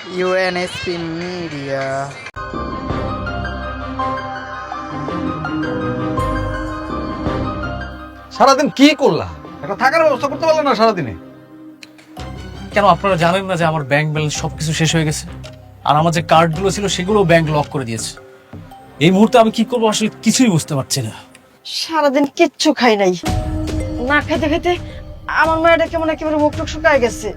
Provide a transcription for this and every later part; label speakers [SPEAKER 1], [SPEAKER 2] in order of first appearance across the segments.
[SPEAKER 1] UNSP Media.
[SPEAKER 2] সারাদিন কি করলা? একটা থাকার ব্যবস্থা করতে পারলে না সারাদিনে?
[SPEAKER 3] কেন আপনারা জানেন না যে আমার ব্যাংক ব্যালেন্স সবকিছু শেষ হয়ে গেছে? আর আমার যে কার্ডগুলো ছিল সেগুলো ব্যাংক লক করে দিয়েছে। এই মুহূর্তে আমি কি করবো আসলে কিছুই বুঝতে পারছি না।
[SPEAKER 4] সারাদিন কিচ্ছু খাই নাই, না খাইতে খাইতে আমার মায়েরা কেমন একেবারে মুখ টুক শুকায় গেছে।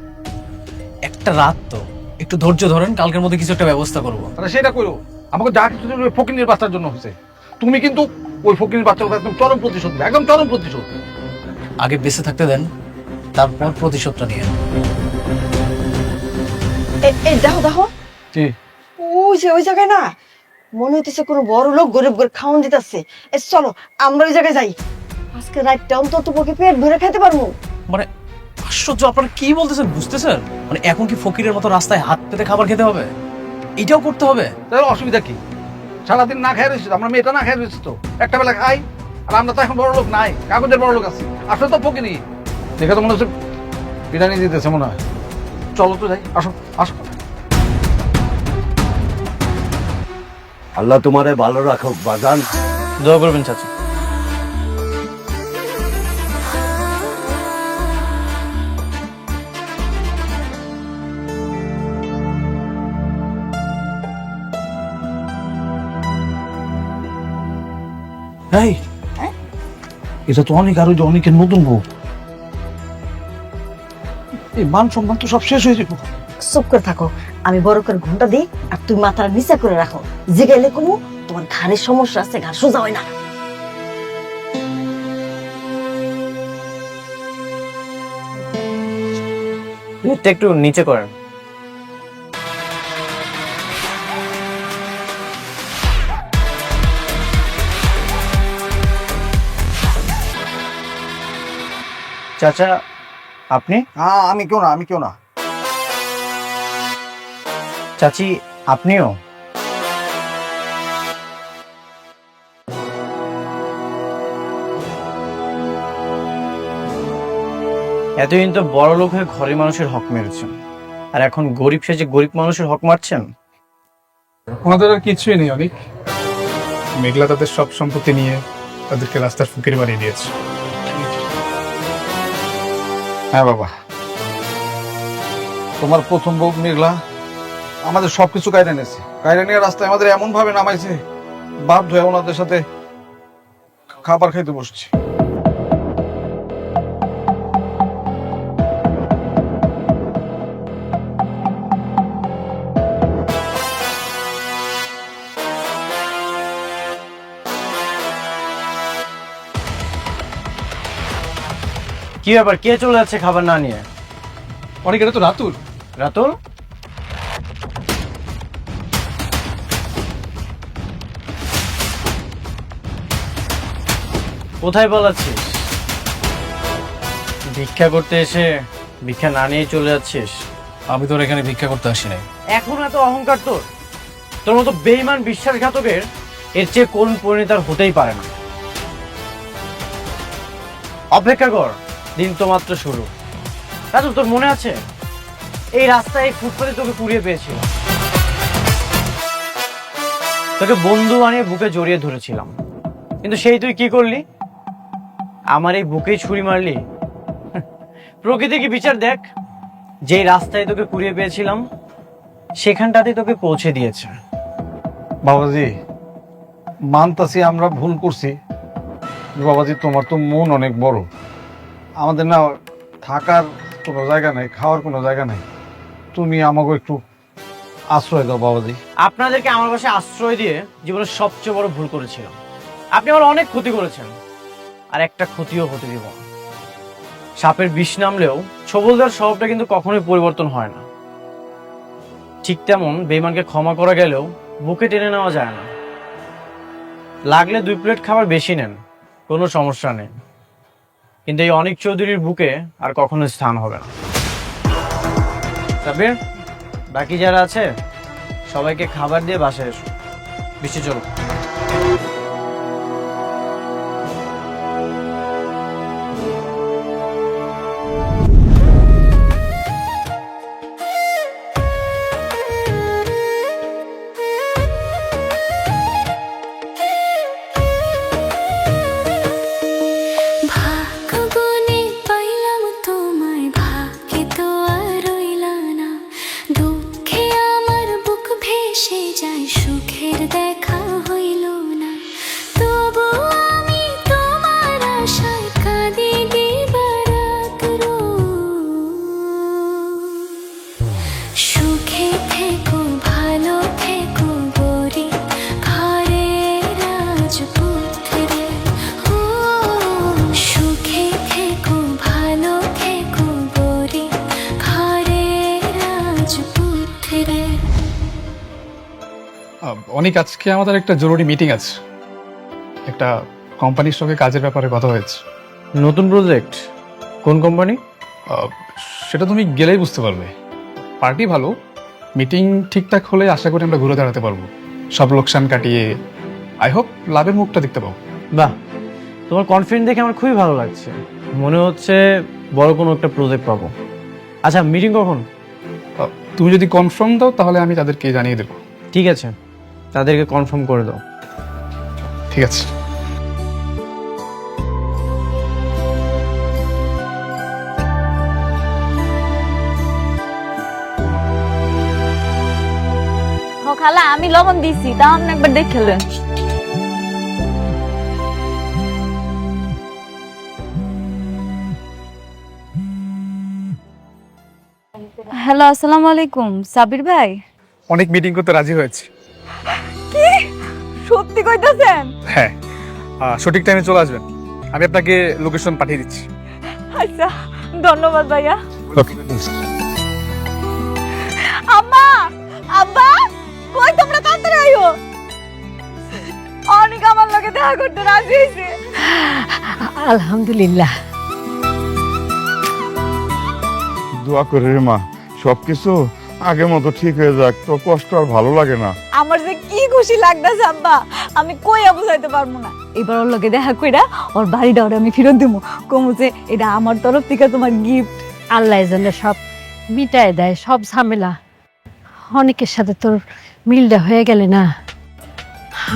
[SPEAKER 3] একটা রাত তো একটু ধৈর্য ধরেন, কালকের মধ্যে কিছু একটা ব্যবস্থা করবো।
[SPEAKER 2] তাহলে সেটা করো। আমাকে যা কিছু তুমি ফকিনীর বাচ্চার জন্য হয়েছে, তুমি কিন্তু ওই ফকিনীর বাচ্চার কথা একদম চরম প্রতিশোধ নেবে, একদম চরম প্রতিশোধ।
[SPEAKER 3] আগে বেঁচে থাকতে দেন, তারপর প্রতিশোধটা নিয়ে।
[SPEAKER 4] এই দেখো দেখো,
[SPEAKER 2] কি
[SPEAKER 4] ওই জায়গায় না মনে হইতেছে কোনো বড় লোক গরিব করে খাওয়ান দিতেছে। চলো আমরা ওই জায়গায় যাই, আজকে রাতটা অন্তত পক্ষে পেট ভরে খেতে পারবো।
[SPEAKER 3] মানে আশ্চর্য, আপনারা কি বলতেছেন বুঝতেছেন? মানে এখন কি ফকিরের মতো রাস্তায় হাত পেতে খাবার খেতে হবে? এটাও করতে হবে?
[SPEAKER 2] তাহলে অসুবিধা কি? সারাদিন না খেয়ে রয়েছি, আমরা মেয়েটা না খেয়ে রয়েছি তো, একটা বেলা খাই। আর আমরা তো এখন বড় লোক নাই, কাগজের বড় লোক আছি। আসলে তো ফকিনি দেখে তো মনে হচ্ছে বিরিয়ানি দিতেছে মনে হয়। চলো তো যাই, আসো আসো।
[SPEAKER 5] আল্লাহ তোমারে ভালো রাখুক বাজান।
[SPEAKER 3] দোয়া করবেন চাচা।
[SPEAKER 2] এই এটা তো অনেক, আর ওই যে অনেকের নতুন বউ। এই মান সম্মান তো সব শেষ হয়ে যাবো।
[SPEAKER 4] চুপ করে থাকো, আমি বড় করে ঘন্টা দিই আর তুমি মাথার নিচে করে রাখো। জিগাইলে কোনো তোমার ঘাড়ের সমস্যা আছে, ঘাড় সোজা হয় না।
[SPEAKER 3] একটু নিচে করেন। চাচা আপনি?
[SPEAKER 2] হ্যাঁ, আমি কেউ না, আমি কেউ না।
[SPEAKER 3] চাচি আপনিও? এতদিন তো বড় লোক হয়ে ঘরের মানুষের হক মেরেছেন, আর এখন গরিব সেজে গরিব মানুষের হক মারছেন।
[SPEAKER 6] ওনাদের আর কিছুই নেই অনেক। মেঘলা তাদের সব সম্পত্তি নিয়ে তাদেরকে রাস্তার ফকির বানিয়ে দিয়েছে।
[SPEAKER 2] হ্যাঁ বাবা, তোমার প্রথম বউ মেঘলা আমাদের সবকিছু কায়রা নিয়েছে। কায়রা নিয়ে রাস্তায় আমাদের এমন ভাবে নামাইছে, বাধ্য হয়ে ওনাদের সাথে খাবার খাইতে বসছি।
[SPEAKER 3] কি ব্যাপার, কে চলে যাচ্ছে খাবার না নিয়ে?
[SPEAKER 6] অনেক, এটা তো রাতুল।
[SPEAKER 3] রাতুল? কোথায় পালাচ্ছিস? ভিক্ষা করতে এসে ভিক্ষা না নিয়ে চলে যাচ্ছিস?
[SPEAKER 6] আমি তোর এখানে ভিক্ষা করতে আসি নাই।
[SPEAKER 3] এখন এত অহংকার তোর? তোর মতো বেঈমান বিশ্বাসঘাতকের এর চেয়ে কোন পরিণতি আর হতেই পারে না। অপেক্ষা কর, দিন তো মাত্র শুরু। রাজু, তোর মনে আছে এই রাস্তায় ফুটপাতে তোকে কুড়িয়ে পেয়েছিল? তোকে বন্ধু বানিয়ে বুকে জড়িয়ে ধরেছিলাম, কিন্তু সেই তুই কি করলি? আমার এই বুকেই ছুরি মারলি। প্রকৃতি কি বিচার দেখ, যেই রাস্তায় তোকে কুড়িয়ে পেয়েছিলাম সেখানটাতেই তোকে পৌঁছে দিয়েছে।
[SPEAKER 2] বাবাজি, মানতাছি আমরা ভুল করছি। বাবাজি, তোমার তো মন অনেক বড়। আমাদের না থাকার কোনো জায়গা নাই, খাওয়ার কোনো জায়গা নাই। তুমি আমাকে একটু আশ্রয় দাও বাবাজি।
[SPEAKER 3] আপনাদেরকে আমার বাসায় আশ্রয় দিয়ে জীবনের সবচেয়ে বড় ভুল করেছিলাম। আপনি আমার অনেক ক্ষতি করেছেন, আর একটা ক্ষতিও হতে দিব না। সাপের বিষ নামলেও ছবলদার স্বভাবটা কিন্তু কখনোই পরিবর্তন হয় না। ঠিক তেমন বেঈমানকে ক্ষমা করা গেলেও বুকে টেনে নেওয়া যায় না। লাগলে 2 প্লেট খাবার বেশি নেন, কোনো সমস্যা নেই, কিন্তু এই অনিক চৌধুরীর বুকে আর কখনো স্থান হবে না। সাবির, বাকি যারা আছে সবাইকে খাবার দিয়ে বাসায় এসো। বৃষ্টি চলো।
[SPEAKER 6] অনেক আজকে আমাদের একটা জরুরি মিটিং আছে, একটা কোম্পানির সঙ্গে কাজের ব্যাপারে কথা হয়েছে।
[SPEAKER 3] নতুন প্রজেক্ট? কোন কোম্পানি?
[SPEAKER 6] সেটা তুমি গেলেই বুঝতে পারবে। পার্টি ভালো, মিটিং ঠিকঠাক হলে আশা করি আমরা ঘুরে দাঁড়াতে পারবো, সব লোকসান কাটিয়ে। আই হোপ লাভের মুখটা দেখতে পাবো।
[SPEAKER 3] বাহ, তোমার কনফিডেন্স দেখে আমার খুবই ভালো লাগছে। মনে হচ্ছে বড় কোনো একটা প্রজেক্ট পাবো। আচ্ছা, মিটিং কখন?
[SPEAKER 6] তুমি যদি কনফার্ম দাও তাহলে আমি তাদেরকে জানিয়ে দেবো।
[SPEAKER 3] ঠিক আছে, তাদেরকে কনফার্ম করে দাও।
[SPEAKER 6] ঠিক আছে।
[SPEAKER 7] খালা আমি লবণ দিছি, তা আপনি একবার দেখলেন। হ্যালো, আসসালামু আলাইকুম সাবির ভাই।
[SPEAKER 6] অনেক মিটিং করতে রাজি হয়েছে।
[SPEAKER 7] কি সত্যি কইতাছেন?
[SPEAKER 6] হ্যাঁ, সঠিক টাইমে চলে আসবেন। আমি আপনাকে লোকেশন পাঠিয়ে দিচ্ছি।
[SPEAKER 7] আচ্ছা, ধন্যবাদ ভাইয়া।
[SPEAKER 6] ওকে।
[SPEAKER 7] আম্মা, আব্বা, কই তোমরা তাড়াতাড়ি আইও। অনেক আমার লগে দেখা করতে রাজি হইছে।
[SPEAKER 4] আলহামদুলিল্লাহ।
[SPEAKER 8] দোয়া করে রে মা, সবকিছু আগের মতো ঠিক হয়ে যাক, তো কষ্ট আর ভালো লাগে না।
[SPEAKER 7] আমার যে কি খুশি লাগতাছে আব্বা, আমি কইয়া বুঝাইতে পারবো না। এবার ওর লগে দেখা কইরা ওর বাড়িটা ওরে আমি ফেরত দিমু, কমু যে এটা আমার তরফ থেকে তোমার গিফট।
[SPEAKER 9] আল্লাহ যেন সব মিটায় দেয়, সব ঝামেলা। অনেকের সাথে তোর মিলটা হয়ে গেলে না,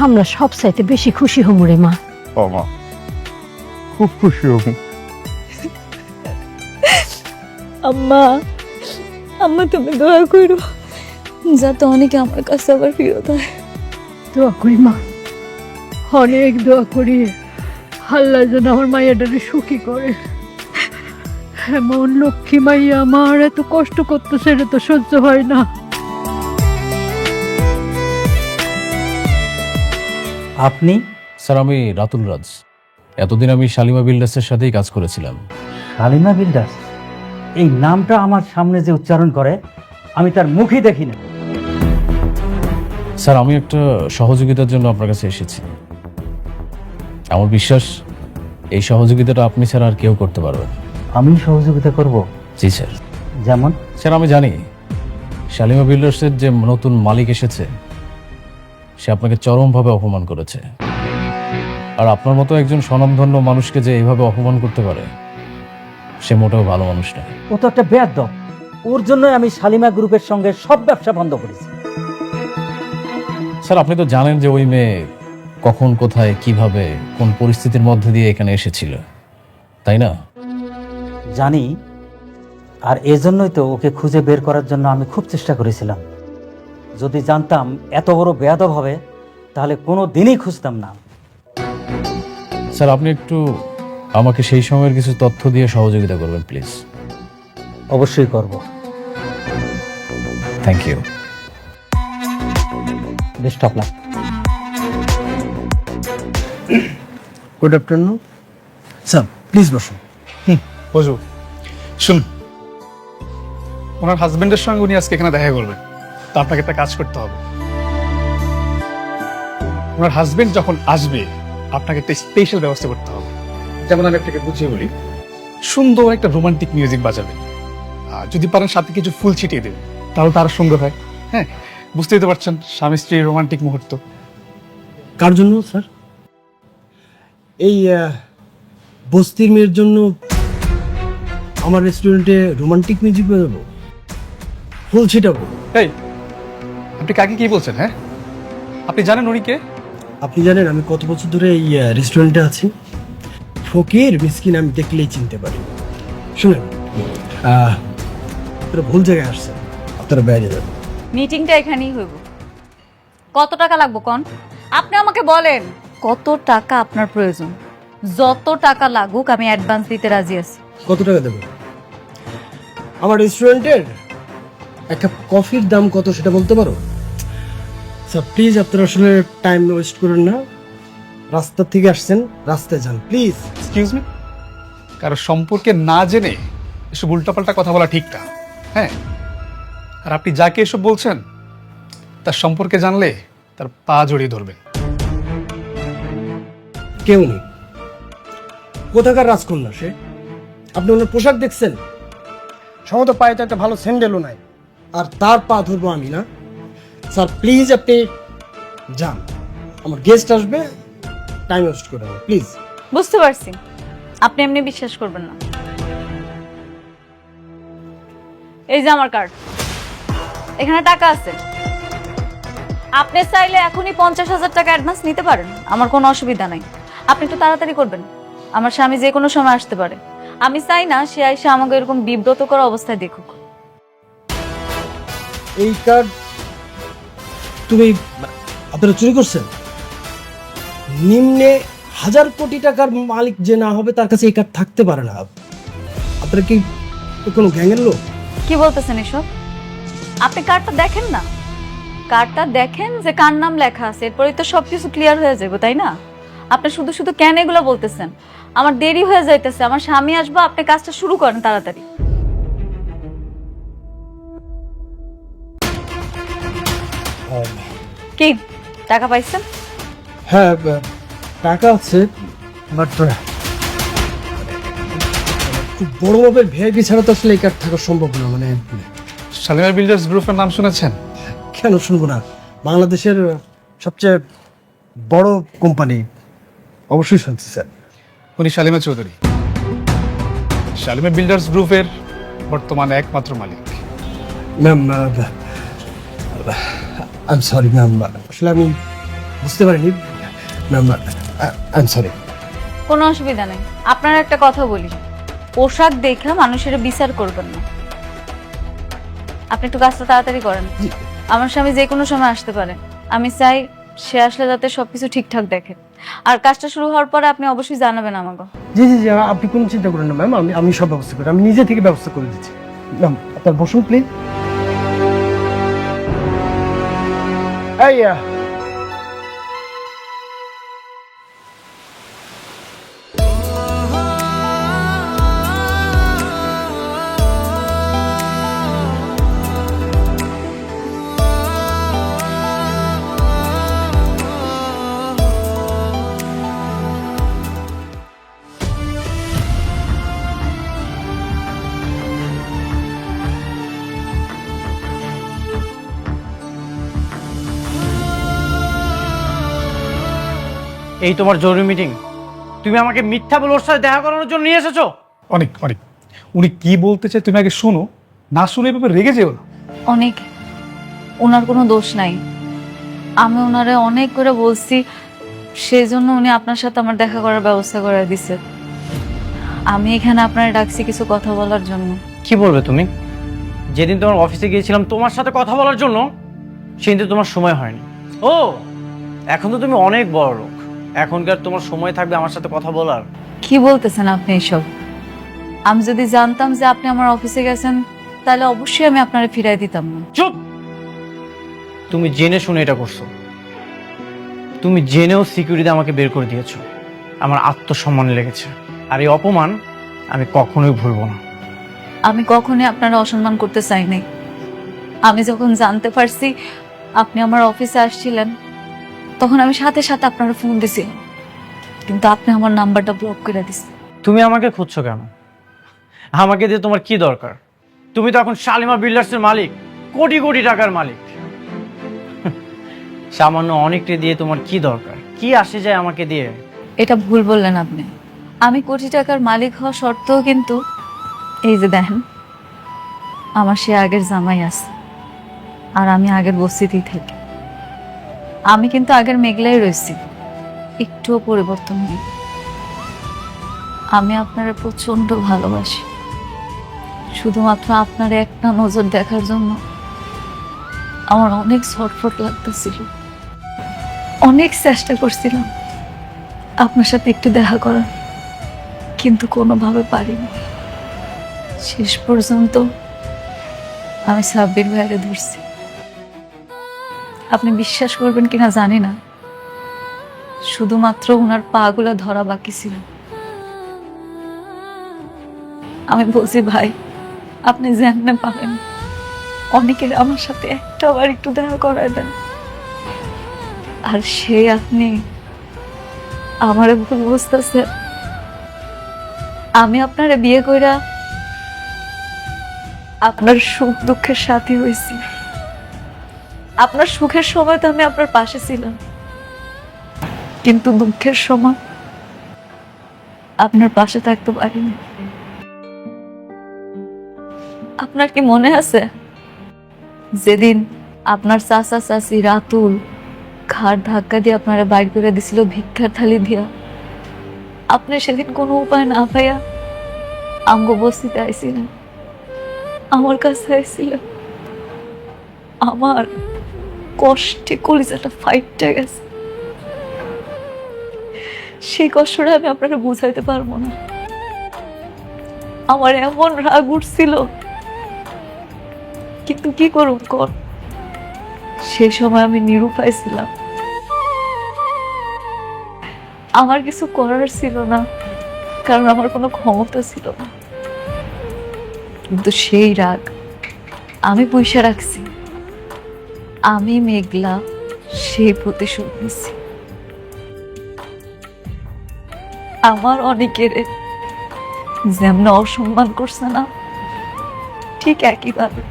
[SPEAKER 9] আমরা সব চাইতে বেশি খুশি হমু রে মা।
[SPEAKER 8] ও মা, খুব খুশি হব।
[SPEAKER 7] আম্মা, আম্মা তুমি দোয়া করো যাতে অনেকে আমার কাছে আবার ফিরত হয়।
[SPEAKER 9] দোয়া করি মা, অনেক দোয়া করি আল্লাহ যেন আমার মাইয়াটারে সুখী করে। এমন লক্ষ্মী মাইয়া আমার এত কষ্ট করতেছে, এটা তো সহ্য হয় না।
[SPEAKER 10] আপনি? স্যার, আমি রাতুল রাজ। এতদিন আমি শালিমা বিল্ডার্সের সাথেই কাজ করেছিলাম।
[SPEAKER 11] শালিমা বিল্ডার্স? এই নামটা আমার সামনে যে উচ্চারণ করে, আমি তার মুখই দেখি না।
[SPEAKER 10] স্যার, আমি একটা সহযোগিতার জন্য আপনার কাছে এসেছি। আমার বিশ্বাস এই সহযোগিতাটা আপনি ছাড়া আর কেউ করতে পারবে না।
[SPEAKER 11] আমি সহযোগিতা করব?
[SPEAKER 10] জি স্যার।
[SPEAKER 11] যেমন?
[SPEAKER 10] স্যার, আমি জানি শালিমা বিল্ডার্সের যে নতুন মালিক এসেছে সে আপনাকে চরমভাবে অপমান করেছে। আর আপনার মতো একজন স্বনামধন্য মানুষকে যে এইভাবে অপমান করতে পারে, সে মোটেও ভালো মানুষ নয়।
[SPEAKER 11] ও তো একটা বেয়াদব। ওর জন্যই আমি শালিমা গ্রুপের সঙ্গে সব ব্যবসা বন্ধ করেছি।
[SPEAKER 10] স্যার, আপনি তো জানেন যে ওই মেয়ে কখন, কোথায়, কিভাবে, কোন পরিস্থিতির মধ্যে দিয়ে এখানে এসেছিল, তাই না?
[SPEAKER 11] জানি, আর এজন্যই তো ওকে খুঁজে বের করার জন্য আমি খুব চেষ্টা করেছিলাম। যদি জানতাম এত বড় বেয়াদব হবে তাহলে কোনো দিনই খুঁজতাম না।
[SPEAKER 10] স্যার, আপনি একটু আমাকে সেই সময়ের কিছু তথ্য দিয়ে সহযোগিতা করবেন প্লিজ।
[SPEAKER 11] অবশ্যই করব।
[SPEAKER 10] Thank you.
[SPEAKER 11] Best of luck.
[SPEAKER 12] Good afternoon sir, please বসুন।
[SPEAKER 6] বসো। শুনুন, ওনার হাজবেন্ডের সঙ্গে উনি আজকে এখানে দেখা করবেন, তো আপনাকে একটা কাজ করতে হবে। ওনার হাজবেন্ড যখন আসবে আপনাকে একটা স্পেশাল ব্যবস্থা করতে হবে। যেমন আমি আপনাকে বুঝিয়ে বলি, সুন্দর একটা রোমান্টিক মিউজিক বাজাবেন, আর যদি পারেন সাথে কিছু ফুল ছিটিয়ে দেবেন, তাহলে তার সঙ্গে হয়। হ্যাঁ, বুঝতেই তো পারছেন, স্বামী স্ত্রীর রোমান্টিক মুহূর্ত।
[SPEAKER 12] কার জন্য স্যার? এই বস্তির মেয়ের জন্য আমার রেস্টুরেন্টে রোমান্টিক মিউজিক বাজাবো, ফুল ছিটাবো?
[SPEAKER 6] এই, আপনি কাকে কি বলছেন? হ্যাঁ, আপনি জানেন উনি কে?
[SPEAKER 12] আপনি জানেন আমি কত বছর ধরে এই রেস্টুরেন্টে আছি? ফকির মিসকিন আমি দেখলেই চিনতে পারি। শুনেন, আপনারা ভুল জায়গায় আসছেন, আপনারা বাইরে যাবেন।
[SPEAKER 7] মিটিংটা এখানেই হইব। কত টাকা লাগবে কোন? আপনি আমাকে বলেন কত টাকা আপনার প্রয়োজন। যত টাকা লাগুক আমি অ্যাডভান্স দিতে রাজি আছি।
[SPEAKER 12] কত টাকা দেবেন? আমার রেস্টুরেন্টের একটা কফির দাম কত সেটা বলতে পারো? স্যার প্লিজ, আপনারা আসলে টাইম ওয়েস্ট করেন না। রাস্তা থেকে আসছেন, রাস্তায় যান প্লিজ।
[SPEAKER 6] এক্সকিউজ মি, কারো সম্পর্কে না জেনে এসব উল্টাপাল্টা কথা বলা ঠিক না। হ্যাঁ, আর আপনি যাকে এসব বলছেন তার সম্পর্কে জানলে তার পা জড়িয়ে ধরবেন।
[SPEAKER 12] কেউ নেই। কোথাকার রাজকন্যা সে? আপনি ওনার পোশাক দেখছেন? সম্ভবত পায়ে তো একটা ভালো স্যান্ডেলও নাই, আর তার পা ধরবো আমি না? স্যার প্লিজ আপনি যান, আমার গেস্ট আসবে, টাইম ওয়েস্ট করে না প্লিজ।
[SPEAKER 7] বুঝতে পারছি আপনি এমনি বিশ্বাস করবেন না। এই যে আমার কার্ড, এখানে টাকা আছে। আপনি চাইলে এখনই 50,000 টাকা অ্যাডভান্স নিতে পারেন, আমার কোনো অসুবিধা নাই। আপনি একটু তাড়াতাড়ি করবেন, আমার স্বামী যে কোনো সময় আসতে পারে। আমি চাই না সে এসে আমাকে এরকম বিব্রত করা অবস্থায় দেখুক।
[SPEAKER 12] এই কার্ড তুমি আপনারা চুরি করছেন? নিম্নে 1000 কোটি টাকার মালিক যে না হবে তার কাছে এই কার্ড থাকতে পারে না। আপনারা কি কোনো গ্যাংয়ের লোক?
[SPEAKER 7] কি বলতেছেন এসব? আপনি কার্ডটা দেখেন না, কার্ডটা দেখেন যে কার নাম লেখা আছে, এরপরেই তো সবকিছু ক্লিয়ার হয়ে যাবে, তাই না? আপনি শুধু শুধু কেন এগুলো বলতেছেন? আমার দেরি হয়ে যাইতেছে, আমার স্বামী আসবে, আপনি কাজটা শুরু করেন তাড়াতাড়ি। কি টাকা পাইছেন?
[SPEAKER 12] হ্যাঁ টাকা আছে, বাট খুব বড় মাপের ভিআইপি ছাড়া তো আসলে এই কার্ড থাকা সম্ভব না। মানে
[SPEAKER 6] শালিমার বিল্ডার্স গ্রুপের নাম শুনেছেন?
[SPEAKER 12] কেন শুনবো না, বাংলাদেশের সবচেয়ে বড় কোম্পানি, অবশ্যই শুনছি স্যার।
[SPEAKER 6] উনি শালিমা চৌধুরী, শালিমা বিল্ডার্স গ্রুপের বর্তমান একমাত্র মালিক।
[SPEAKER 12] Ma'am I am sorry ma'am, আসলে আমি বুঝতে পারিনি ম্যাম, আই এম সরি।
[SPEAKER 7] কোনো অসুবিধা নেই। আপনার একটা কথা বলি, পোশাক দেখে মানুষের বিচার করবেন না। আপনি একটু কাজটা তাড়াতাড়ি করেন, আমার স্বামী যে কোনো সময় আসতে পারে। আমি চাই সে আসলে যাতে সবকিছু ঠিকঠাক দেখে, আর কাজটা শুরু হওয়ার পরে আপনি অবশ্যই জানাবেন আমাকে।
[SPEAKER 12] জি জি জি, আপনি কোনো চিন্তা করেন না ম্যাম, আমি সব ব্যবস্থা করি, আমি নিজে থেকে ব্যবস্থা করে দিচ্ছি। ম্যাম আপনার বসুন প্লিজ।
[SPEAKER 3] এই তোমার জরুরি মিটিং? তুমি আমাকে মিথ্যা বলে ওর সাথে দেখা করানোর জন্য নিয়ে এসেছো?
[SPEAKER 6] অনেক অনেক, উনি কি বলতে চায় তুমি আগে শোনো, না শুনে এভাবে রেগে যেও না।
[SPEAKER 7] অনেক, ওনার কোনো দোষ নাই। আমি ওনারে অনেক করে বলছি, সেই জন্য উনি আপনার সাথে আমার দেখা করার ব্যবস্থা করে দিছে। আমি এখানে আপনার ডাকছি কিছু কথা বলার জন্য।
[SPEAKER 3] কি বলবে তুমি? যেদিন তোমার অফিসে গিয়েছিলাম তোমার সাথে কথা বলার জন্য, সেদিন তো তোমার সময় হয়নি। ও এখন তো তুমি অনেক বড় লোক, এখনকার তোমার সময় থাকবে আমার সাথে কথা বলার?
[SPEAKER 7] কি বলতেছেন আপনি এসব? আমি যদি জানতাম যে আপনি আমার অফিসে গেছেন, তাহলে অবশ্যই আমি আপনারে ফিরাই দিতাম না।
[SPEAKER 3] চুপ! তুমি জেনে শুনে এটা করছো। তুমি জেনেও সিকিউরিটি আমাকে বের করে দিয়েছো। আমার আত্মসম্মান লেগেছে, আর এই অপমান আমি কখনোই ভুলবো না।
[SPEAKER 7] আমি কখনোই আপনারা অসম্মান করতে চাই নাই। আমি যখন জানতে পারছি আপনি আমার অফিসে আসছিলেন, তখন আমি সাথে সাথে আপনার ফোন দিছি, কিন্তু আপনি আমার নাম্বারটা ব্লক করে দিছেন।
[SPEAKER 3] তুমি আমাকে খুঁজছো কেন? আমাকে দিয়ে তোমার কি দরকার? তুমি তো এখন শালিমা বিল্ডার্সের মালিক, কোটি কোটি টাকার মালিক। সামান্য অনেকটা দিয়ে তোমার কি দরকার? কি আসে যায় আমাকে দিয়ে?
[SPEAKER 7] এটা ভুল বললেন আপনি। আমি কোটি টাকার মালিক হওয়া সত্ত্বেও কিন্তু এই যে দেখেন, আমার সে আগের জামাই আছে, আর আমি আগের বস্তিতেই থাকি। আমি কিন্তু আগের মেঘলাই রয়েছি, একটুও পরিবর্তন নেই। আমি আপনার প্রচন্ড ভালোবাসি, শুধুমাত্র আপনার একটা নজর দেখার জন্য আমার অনেক ছটফট লাগতেছিল। অনেক চেষ্টা করছিলাম আপনার সাথে একটু দেখা করার, কিন্তু কোনোভাবে পারিনি। শেষ পর্যন্ত আমি সাব্বির ভাইকে ধরছি। আপনি বিশ্বাস করবেন কিনা জানি না, শুধুমাত্র ওনার পাগুলো ধরা বাকি ছিল। আমি বলছি, ভাই আপনি যেমনে পাবেন অনেকের আমার সাথে একটা বার একটু দেখা করায় দেন। আর সেই আপনি আমারে ভুল বুঝতেছে। আমি আপনারে বিয়ে কইরা আপনার সুখ দুঃখের সাথী হয়েছি। আপনার সুখের সময় তো আমি আপনার পাশে ছিলাম, কিন্তু দুঃখের সময় আপনার পাশে থাকতে পারিনি। আপনার কি মনে আছে যেদিন আপনার চাচা চাচি রাতুল ঘাড় ধাক্কা দিয়ে আপনারা বাইর করে দিছিল ভিক্ষার থালি দিয়া? আপনি সেদিন কোনো উপায় না পাইয়া আমগো বস্তিতে আইছিলেন, আমার কাছে আইছিলেন। আমার কষ্টে কলিজাটা ফাইটটা গেছে। সেই কষ্টটা আমি আপনারা বুঝাইতে পারবো না। আমার এমন রাগ উঠছিল, কিন্তু কি করুন কর, সেই সময় আমি নিরুপায় ছিলাম। আমার কিছু করার ছিল না, কারণ আমার কোনো ক্ষমতা ছিল না। কিন্তু সেই রাগ আমি পয়সা রাখছি। আমি মেঘলা সেই প্রতিশোধ নিছি। আমার অনেকের যেমন অসম্মান করছে না, ঠিক একইভাবে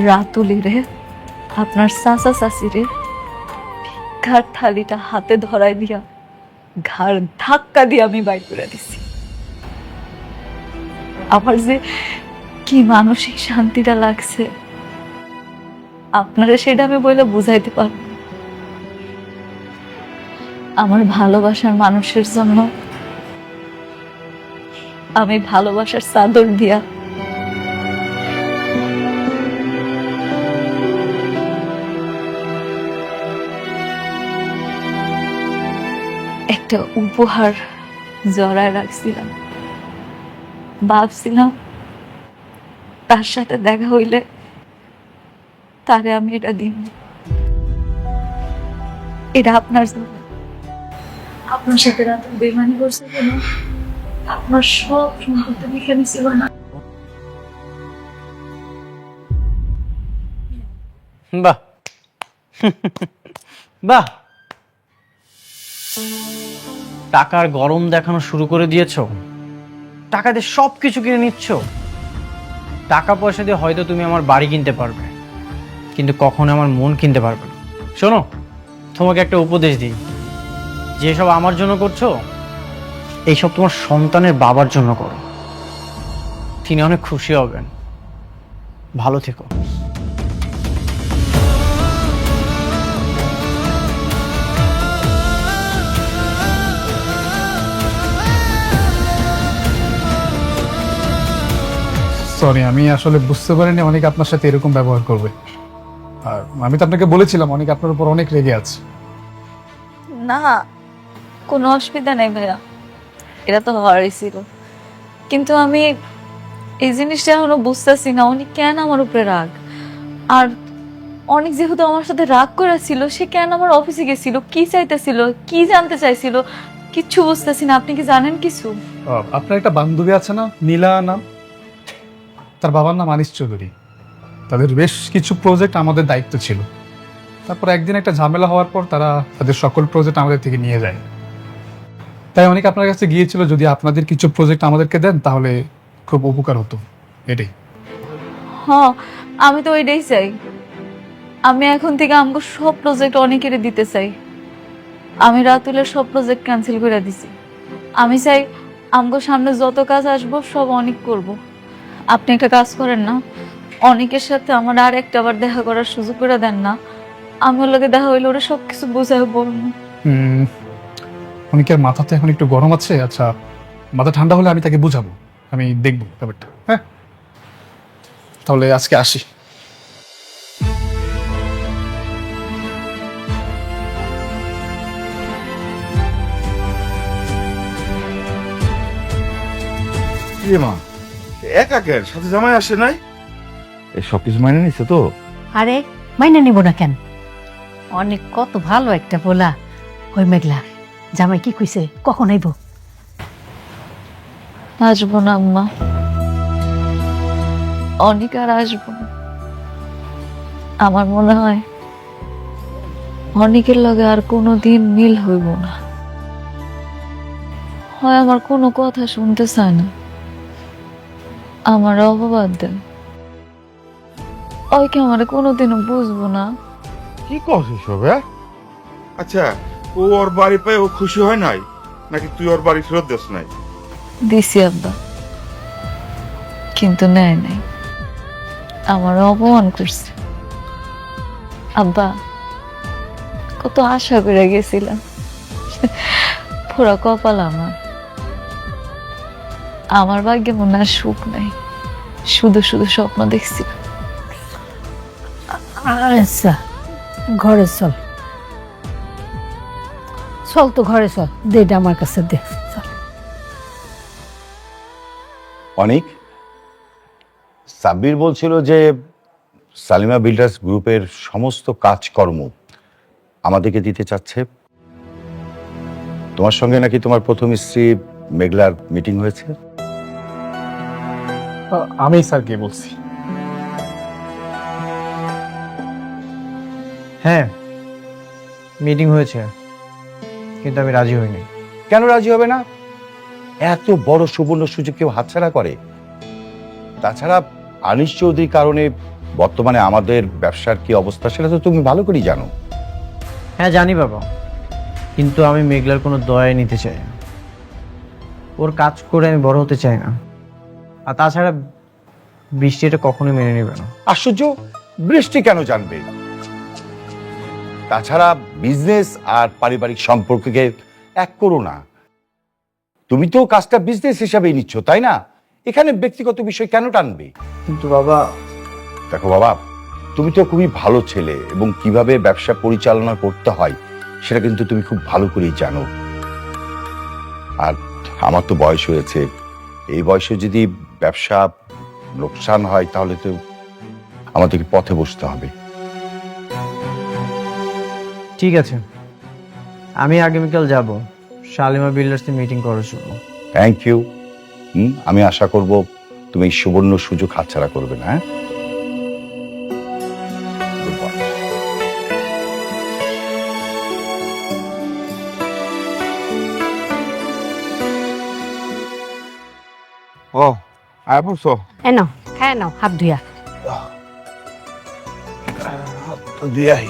[SPEAKER 7] রাতুলিরে আপনার চাচা চাচিরে ভিক্ষার থালিটা হাতে ধরাই দিয়া ঘাড় ধাক্কা দিয়ে আমি বাইর করে দিছি। আমার যে কি মানসিক শান্তিটা লাগছে আপনারা সেটা আমি বলে বুঝাইতে পারব না। আমার ভালোবাসার মানুষের জন্য আমি ভালোবাসার চাদর দিয়া একটা উপহার জড়ায় রাখছিলাম। ভাবছিলাম তার সাথে দেখা হইলে তারে আমি এটা দিব। এটা আপনার জন্য। আপনার সাথে রাতে বেমানি করছে কেন? আপনার সব সম্পত্তি লিখে নিছিল না?
[SPEAKER 3] বাহ বাহ, টাকার গরম দেখানো শুরু করে দিয়েছো। টাকা দিয়ে সব কিছু কিনে নিচ্ছ। টাকা পয়সা দিয়ে হয়তো তুমি আমার বাড়ি কিনতে পারবে, কিন্তু কখনো আমার মন কিনতে পারবে না। শোনো, তোমাকে একটা উপদেশ দিই, যেসব আমার জন্য করছো এইসব তোমার সন্তানের বাবার জন্য করো। তিনি অনেক খুশি হবেন। ভালো থেকো।
[SPEAKER 6] সরি, আমি আসলে বুঝতে পারিনি অনেক আপনার সাথে এরকম ব্যবহার করবে। আর আমি তো আপনাকে বলেছিলাম অনেক আপনার উপর অনেক রেগে আছে।
[SPEAKER 7] না, কোনো অসুবিধা নেই ভাইয়া, এটা তো হওয়ারই ছিল। কিন্তু আমি এই জিনিসটা এখনো বুঝতেছি না উনি কেন আমার উপরে রাগ। আর অনেক যেহেতু আমার সাথে রাগ করেছিল, সে কেন আমার অফিসে গেছিল, কি চাইতেছিল, কি জানতে চাইছিল, কিচ্ছু বুঝতেছি না। আপনি কি জানেন কিছু?
[SPEAKER 6] আপনার একটা বান্ধবী আছে না, নীলা নাম, তার বাবার নাম আনিস চৌধুরী। তাদের বেশ কিছু প্রজেক্ট আমাদের দায়িত্ব ছিল। তারপর একদিন একটা ঝামেলা হওয়ার পর তারা তাদের সকল প্রজেক্ট আমাদের থেকে নিয়ে যায়। তাই অনেক আপনার কাছে গিয়েছিল, যদি আপনাদের কিছু প্রজেক্ট আমাদেরকে দেন তাহলে খুব উপকার হতো। এটাই।
[SPEAKER 7] হ্যাঁ, আমি তো ওইটাই চাই। আমি এখন থেকে আমাকে সব প্রজেক্ট অনেকেরই দিতে চাই। আমি রাতুলের সব প্রজেক্ট ক্যান্সেল করে দিছি। আমি চাই আমাকে সামনে যত কাজ আসবো সব অনেক করব। আপনি একটা কাজ করেন না, অনেকের সাথে আমার আর একটা বার দেখা করার সুযোগ করে দেন না। আমি ওর লগে দেখা হইলে ওরা সবকিছু বোঝায় বলবো।
[SPEAKER 6] অনেকের মাথাতে এখন একটু গরম আছে। আচ্ছা, মাথা ঠান্ডা হলে আমি তাকে বুঝাবো, আমি দেখবো ব্যাপারটা। হ্যাঁ, তাহলে আজকে আসি।
[SPEAKER 8] মা একা কেন, সাথে জামাই আসে নাই? এই সবকিছু মাইনে নিচ্ছে তো?
[SPEAKER 9] আরে মাইনে নিব না কেন? অনেক কত ভালো একটা বলা। ওই মেঘলা জামাই কি কইছে, কখন আইব?
[SPEAKER 7] আসবো না আম্মা, অনেক আর আসবো না। আমার মনে হয় অনেকের লগে আর কোনো দিন মিল হইব না। হয় আমার কোনো কথা শুনতে চায় না, আমার অপবাদ দেন, ওই কি আমার কোনোদিনও বুঝবো না।
[SPEAKER 8] কি করছিস সব? আচ্ছা, ও ওর বাড়ি পেয়ে ও খুশি হয় নাই, নাকি তুই ওর বাড়ি ফেরত দিস নাই?
[SPEAKER 7] দিছি আব্বা, কিন্তু নেয় নাই, আমার অপমান করছে। আব্বা, কত আশা করে গেছিলাম, পুরা কপাল আমার ভাগ্যে মনে আর সুখ নাই, শুধু শুধু স্বপ্ন দেখছি।
[SPEAKER 9] আচ্ছা, ঘরে চল, চল তো ঘরে চল, দেটা আমার কাছে দে। চল।
[SPEAKER 5] অনেক সাব্বির বলছিল যে সালিমা বিল্ডার্স গ্রুপের সমস্ত কাজকর্ম আমাদেরকে দিতে চাচ্ছে। তোমার সঙ্গে নাকি তোমার প্রথম স্ত্রী মেঘলার মিটিং হয়েছে?
[SPEAKER 6] আমি স্যারকে বলছি।
[SPEAKER 3] হ্যাঁ, মিটিং হয়েছে, কিন্তু আমি রাজি হইনি।
[SPEAKER 5] কেন রাজি হবে না? এত বড় সুবর্ণ সুযোগ কেউ হাতছাড়া করে? তাছাড়া আনিস চৌধুরীর কারণে বর্তমানে আমাদের ব্যবসার কি অবস্থা সেটা তো তুমি ভালো করেই জানো।
[SPEAKER 3] হ্যাঁ জানি বাবা, কিন্তু আমি মেঘলার কোনো দয়া নিতে চাই না, ওর কাজ করে আমি বড় হতে চাই না। আর তাছাড়া বৃষ্টি এটা কখনোই মেনে নেবে না।
[SPEAKER 5] আশ্চর্য, বৃষ্টি কেন জানবে? তাছাড়া বিজনেস আর পারিবারিক সম্পর্ককে এক করো না। তুমি তো কাজটা বিজনেস হিসাবেই নিচ্ছ, তাই না? এখানে ব্যক্তিগত বিষয় কেন টানবে?
[SPEAKER 3] কিন্তু বাবা,
[SPEAKER 5] দেখো বাবা, তুমি তো খুবই ভালো ছেলে এবং কিভাবে ব্যবসা পরিচালনা করতে হয় সেটা কিন্তু তুমি খুব ভালো করেই জানো। আর আমার তো বয়স হয়েছে, এই বয়সে যদি ব্যবসা লোকসান হয় তাহলে তো আমাদেরকে পথে বসতে হবে।
[SPEAKER 3] ঠিক আছে, আমি আগামীকাল যাব শালিমা বিল্ডার্সের মিটিং করার জন্য।
[SPEAKER 5] Thank you. আমি আশা করব তুমি এই সুবর্ণ সুযোগ হাতছাড়া করবে না। হ্যাঁ,
[SPEAKER 8] ও আয় পড়ছো?
[SPEAKER 9] এ নাও, হ্যাঁ নাও, হাত ধুইয়া।
[SPEAKER 2] দিয়াই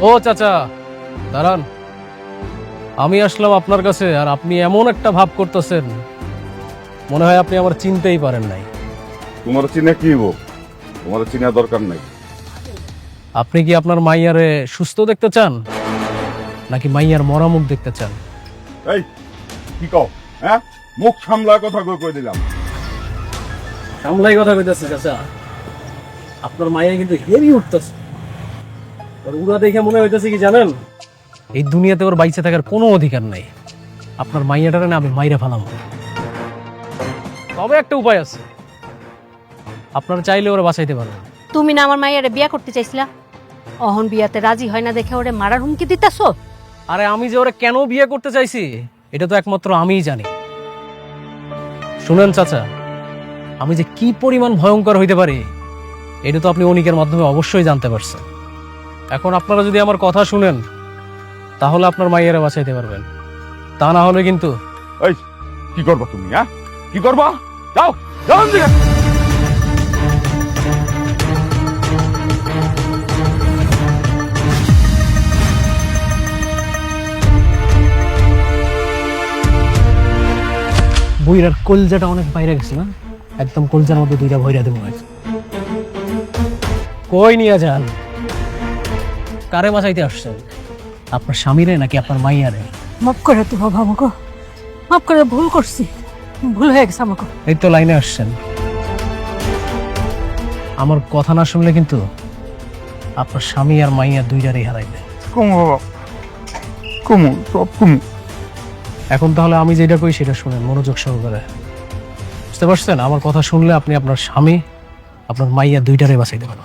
[SPEAKER 10] ও চাচা, দাঁড়ান। আমি আসলাম আপনার কাছে, আর আপনি এমন একটা ভাব করতেছেন মনে হয় আপনি আমার চিনতেই পারেন নাই।
[SPEAKER 8] তোমার চিনা কি হবো? তোমার চিনা দরকার নাই।
[SPEAKER 10] আপনি কি আপনার মাইয়ারে সুস্থ দেখতে চান, নাকি মাইয়ার মরা মুখ দেখতে চান?
[SPEAKER 8] এই কি কও? হ্যাঁ, মুখ সামলা কথা কই দিলাম।
[SPEAKER 10] সামলাই কথা কইতেছে চাচা, আপনার মাইয়া কিন্তু হেভি উঠতেছে। আর উড়া দেখে মনে হইতেছে কি জানেন, এই দুনিয়াতে ওর বাইচে থাকার কোনো অধিকার নাই। আপনার মাইয়াটারে না আমি মাইরা ফেলাম। তবে একটা উপায় আছে, আপনারা চাইলে ওরা বাঁচাইতে পারবেন।
[SPEAKER 9] তুমি না আমার মাইয়ারে বিয়া করতে চাইছিলা, অহন বিয়াতে রাজি হয় না দেখে ওরে মারার হুমকি দিতেছো।
[SPEAKER 10] আরে আমি যে ওরা কেন বিয়ে করতে চাইছি এটা তো একমাত্র আমিই জানি। শুনেন চাচা, আমি যে কি পরিমাণ ভয়ঙ্কর হইতে পারি এটা তো আপনি অনিকের মাধ্যমে অবশ্যই জানতে পারছেন। এখন আপনারা যদি আমার কথা শুনেন তাহলে আপনার মাইয়ারে বাঁচাইতে পারবেন, তা না হলে কিন্তু।
[SPEAKER 8] এই কি করবা তুমি? হ্যাঁ, কি করবা? যাও যাও দিকে।
[SPEAKER 10] বইরার কলজাটা অনেক বাইরে গেছে না, একদম কলজার মধ্যে দুইটা ভইরা দেবো। কই নিয়ে যান? কারে বাঁচাইতে আসছেন? আপনার স্বামীরে নাকি আপনার মাইয়ারে?
[SPEAKER 9] মাফ করে তো বাবা আমাকে, মাফ করে, ভুল করছি, ভুল হয়ে গেছে আমাকে।
[SPEAKER 10] এই তো লাইনে আসছেন। আমার কথা না শুনলে কিন্তু আপনার স্বামী আর মাইয়া দুইটারই হারাইবে।
[SPEAKER 8] কমু বাবা, কমু, সব কমু।
[SPEAKER 10] এখন তাহলে আমি যেটা কই সেটা শুনেন মনোযোগ সহকারে, বুঝতে পারছেন? আমার কথা শুনলে আপনি আপনার স্বামী, আপনার মাইয়া দুইটারে বাঁচাই দেবেন।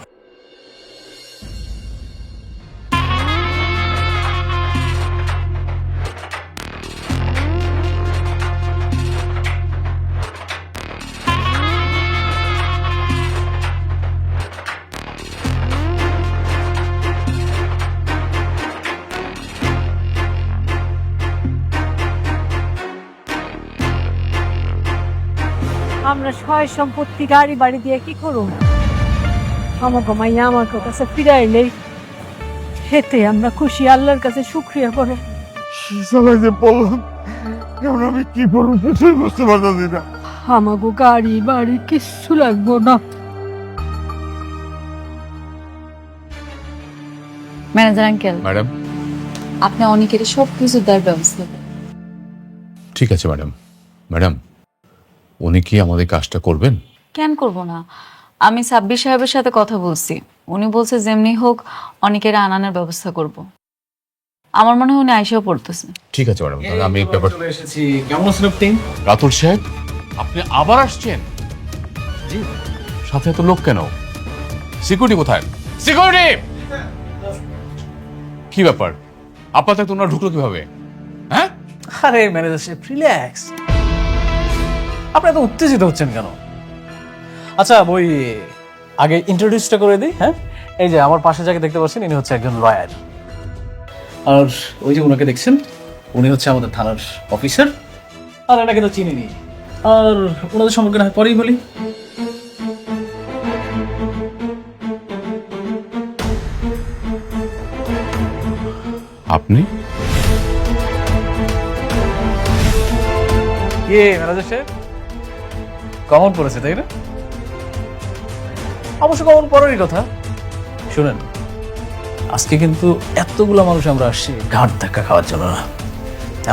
[SPEAKER 9] আমরা সয় সম্পত্তি গাড়ি বাড়ি দিয়ে কি করব? আমাকে মাইয়া আমার কাছে ফিরাইলে হেতে আমরা খুশি, আল্লাহর কাছে শুকরিয়া করো।
[SPEAKER 8] সবাই যে বললাম, এখন আমি কি করবো কিছুই বুঝতে পারতেছি না।
[SPEAKER 9] আমাকে গাড়ি বাড়ি কিচ্ছু লাগবো না।
[SPEAKER 7] ম্যানেজার আঙ্কেল,
[SPEAKER 13] ম্যাডাম,
[SPEAKER 7] আপনি অনেকের সব কিছু দেওয়ার ব্যবস্থা করেন।
[SPEAKER 13] ঠিক আছে ম্যাডাম। ম্যাডাম, উনি কি আমাদের কাজটা করবেন?
[SPEAKER 7] কেন করব না? আমি সাব্বির সাহেবের সাথে কথা বলছি, উনি বলছে যেমনি হোক অনেকের আনানোর ব্যবস্থা করব। আমার মনে হয় উনি আইসাও পড়তেছে।
[SPEAKER 13] ঠিক আছে ম্যাডাম, তাহলে আমি ব্যাপার
[SPEAKER 10] চলে এসেছি। কেমন আছেন আপনি?
[SPEAKER 13] রাতুল সাহেব, আপনি আবার আসছেন? জি। সাথে এত লোক কেন? সিকিউরিটি কোথায়? সিকিউরিটি! কি ব্যাপার, আপনাদের তোমরা ঢুকলো কিভাবে? হ্যাঁ?
[SPEAKER 10] আরে ম্যানেজার সাহেব, রিল্যাক্স। আপনি এত উত্তেজিত হচ্ছেন কেন? আচ্ছা, ওই আগে ইন্ট্রোডিউসটা করে দিই। হ্যাঁ, এই যে আমার পাশে যাকে দেখতে পাচ্ছেন, ইনি হচ্ছে একজন লয়ার। আর ওই যে ওনাকে দেখছেন, উনি হচ্ছে আমাদের থানার অফিসার। আর এনাকে তো চিনিনি। আর ওনাদের সম্পর্কে না হয় পরেই বলি।
[SPEAKER 13] আপনি?
[SPEAKER 10] ম্যানেজার সাহেব কমন পড়েছে, তাই না? অবশ্য কমন পড়ারই কথা। শুনেন, আজকে কিন্তু এতগুলো মানুষ আমরা আসছি ঘাট ধাক্কা খাওয়ার জন্য না,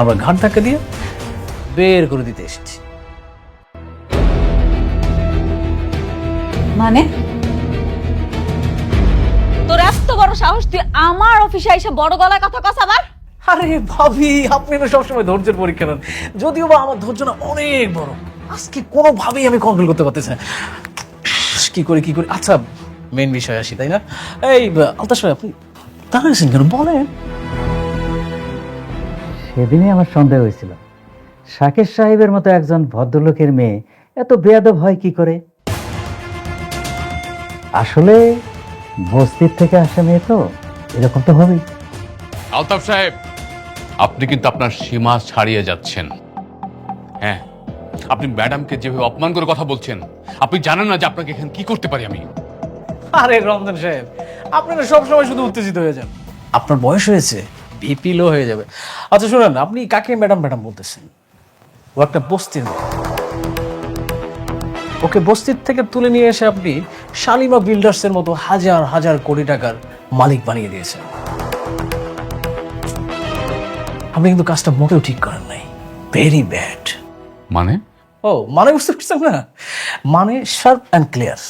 [SPEAKER 10] আমরা ঘাট ধাক্কা দিয়ে বের করে দিতে এসেছি।
[SPEAKER 7] মানে তোর এত বড় সাহস, তুই আমার অফিসে এসে বড় গলায় কথা কস আবার?
[SPEAKER 10] আরে ভাবি, আপনি না সবসময় ধৈর্যের পরীক্ষা নেন, যদিও বা আমার ধৈর্য না অনেক বড়। আজকে কোনোভাবেই আমি কন্ট্রোল করতে পারতেছি না। কি করি কি করি। আচ্ছা, মেন বিষয় আসি, তাই না? এই আলতাফ সাহেব, আপনি দাঁড়িয়েছেন কেন? বলেন।
[SPEAKER 11] সেদিনই আমার সন্দেহ হয়েছিল, শাকের সাহেবের মতো একজন ভদ্রলোকের মেয়ে এত বেয়াদব হয় কি করে। আসলে বস্তির থেকে আসা মেয়ে তো এরকম তো হবেই।
[SPEAKER 13] আলতাফ সাহেব, আপনি কিন্তু আপনার সীমা ছাড়িয়ে যাচ্ছেন। হ্যাঁ, আপনি ম্যাডামকে যেভাবে অপমান করে কথা বলছেন, আপনি জানেন না যে আপনাকে এখানে কি করতে পারি আমি।
[SPEAKER 10] আরে রমজান সাহেব, আপনি না সবসময় শুধু উত্তেজিত হয়ে যান। আপনার বয়স হয়েছে, বিপি লো হয়ে যাবে। আচ্ছা শুনেন, আপনি কাকে ম্যাডাম ম্যাডাম বলতেছেন? ও একটা বস্তির মেয়ে। ওকে বস্তির থেকে তুলে নিয়ে এসে আপনি শালিমা বিল্ডার্সের মতো হাজার হাজার কোটি টাকার মালিক বানিয়ে দিয়েছেন। আপনি কিন্তু কাজটা মোটেও ঠিক করেন নাই, ভেরি ব্যাড।
[SPEAKER 13] মানে?
[SPEAKER 10] ও মানে বুঝতে পারছেন না? মানে শার্প অ্যান্ড ক্লিয়ার।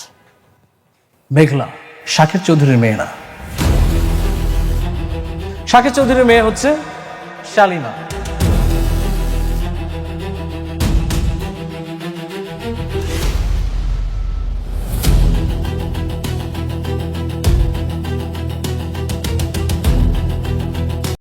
[SPEAKER 10] মেঘলা শাকের চৌধুরীর মেয়ে না, শাকের চৌধুরীর মেয়ে হচ্ছে শালিমা।